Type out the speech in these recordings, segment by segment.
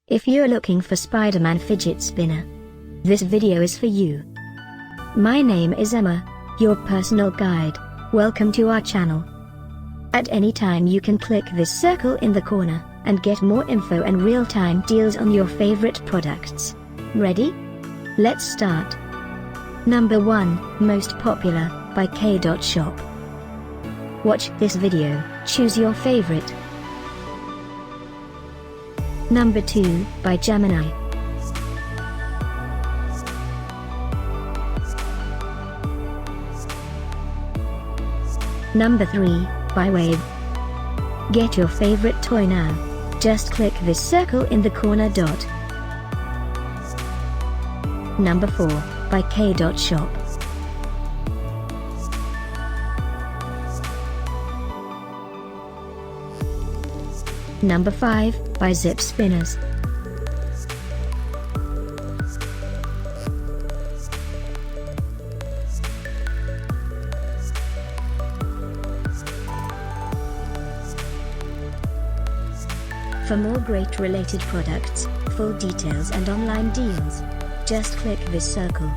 If you're looking for Spiderman Fidget Spinner, this video is for you. My name is Emma, your personal guide. Welcome to our channel. At any time you can click this circle in the corner, and get more info and real-time deals on your favorite products. Ready? Let's start. Number 1, Most Popular, by K.SHOP. Watch this video, choose your favorite. Number 2, by Gemini. Number 3, by Weiwei. Get your favorite toy now. Just click this circle in the corner dot. Number 4, by K.SHOP. Number 5, by Zip Spinners. For more great related products, full details and online deals, just click this circle.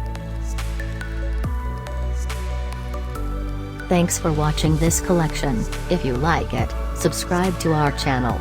Thanks for watching this collection. If you like it, subscribe to our channel.